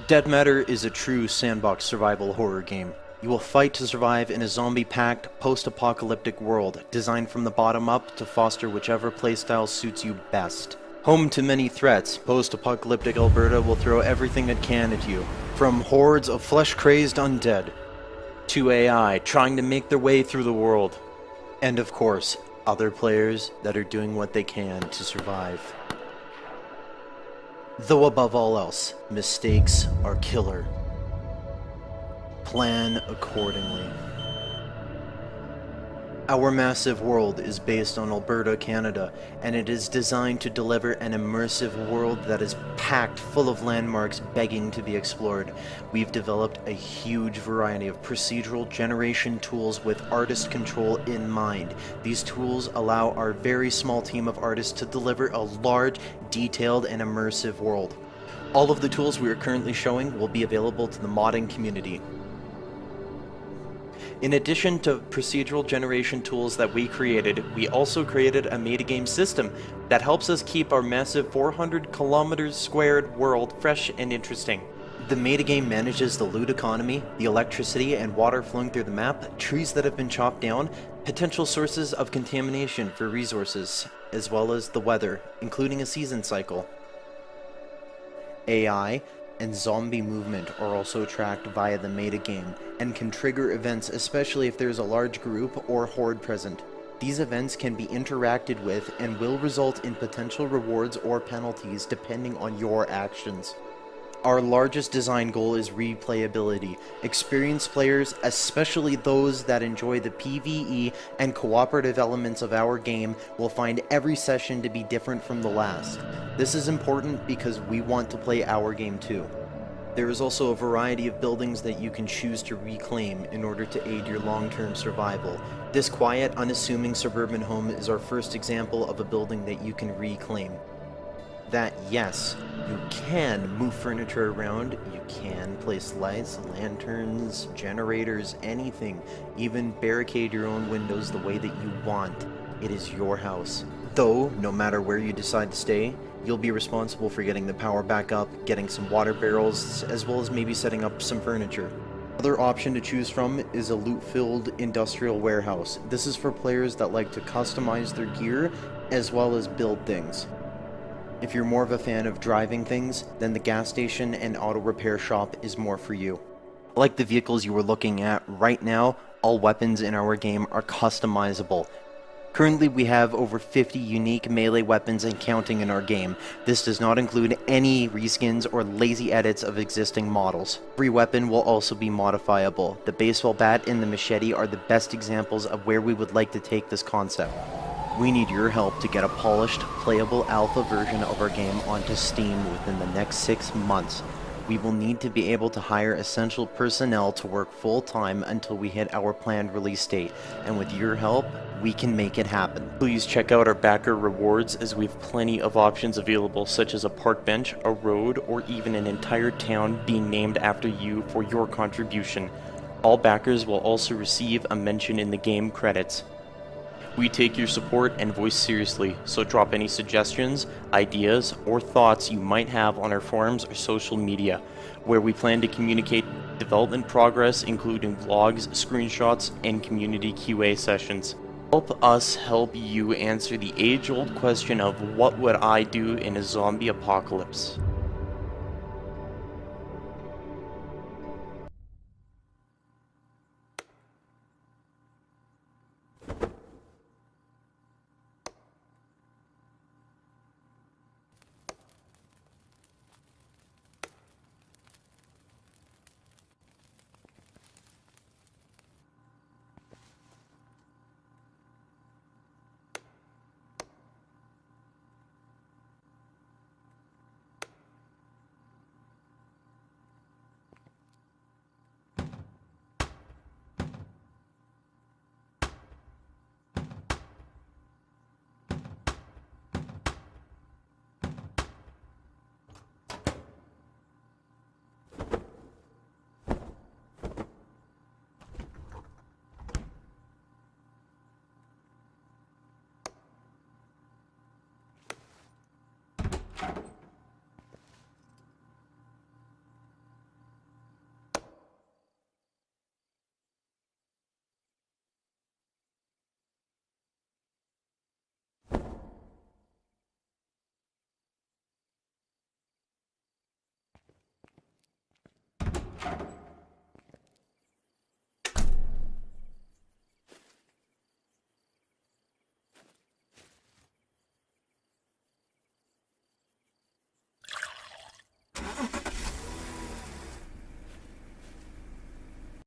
Dead Matter is a true sandbox survival horror game. You will fight to survive in a zombie-packed, post-apocalyptic world, designed from the bottom up to foster whichever playstyle suits you best. Home to many threats, post-apocalyptic Alberta will throw everything it can at you, from hordes of flesh-crazed undead, to AI trying to make their way through the world, and of course, other players that are doing what they can to survive. Though above all else, mistakes are killer. Plan accordingly. Our massive world is based on Alberta, Canada, and it is designed to deliver an immersive world that is packed full of landmarks begging to be explored. We've developed a huge variety of procedural generation tools with artist control in mind. These tools allow our very small team of artists to deliver a large, detailed, and immersive world. All of the tools we are currently showing will be available to the modding community. In addition to procedural generation tools that we created, we also created a metagame system that helps us keep our massive 400 kilometers squared world fresh and interesting. The metagame manages the loot economy, the electricity and water flowing through the map, trees that have been chopped down, potential sources of contamination for resources, as well as the weather, including a season cycle. AI and zombie movement are also tracked via the metagame and can trigger events, especially if there's a large group or horde present. These events can be interacted with and will result in potential rewards or penalties depending on your actions. Our largest design goal is replayability. Experienced players, especially those that enjoy the PvE and cooperative elements of our game, will find every session to be different from the last. This is important because we want to play our game too. There is also a variety of buildings that you can choose to reclaim in order to aid your long-term survival. This quiet, unassuming suburban home is our first example of a building that you can reclaim. That yes, you can move furniture around, you can place lights, lanterns, generators, anything, even barricade your own windows the way that you want. It is your house. Though, no matter where you decide to stay, you'll be responsible for getting the power back up, getting some water barrels, as well as maybe setting up some furniture. Another option to choose from is a loot-filled industrial warehouse. This is for players that like to customize their gear, as well as build things. If you're more of a fan of driving things, then the gas station and auto repair shop is more for you. Like the vehicles you were looking at right now, all weapons in our game are customizable. Currently we have over 50 unique melee weapons and counting in our game. This does not include any reskins or lazy edits of existing models. Every weapon will also be modifiable. The baseball bat and the machete are the best examples of where we would like to take this concept. We need your help to get a polished, playable alpha version of our game onto Steam within the next 6 months. We will need to be able to hire essential personnel to work full-time until we hit our planned release date, and with your help, we can make it happen. Please check out our backer rewards, as we have plenty of options available, such as a park bench, a road, or even an entire town being named after you for your contribution. All backers will also receive a mention in the game credits. We take your support and voice seriously, so drop any suggestions, ideas, or thoughts you might have on our forums or social media, where we plan to communicate development progress, including vlogs, screenshots, and community QA sessions. Help us help you answer the age-old question of what would I do in a zombie apocalypse?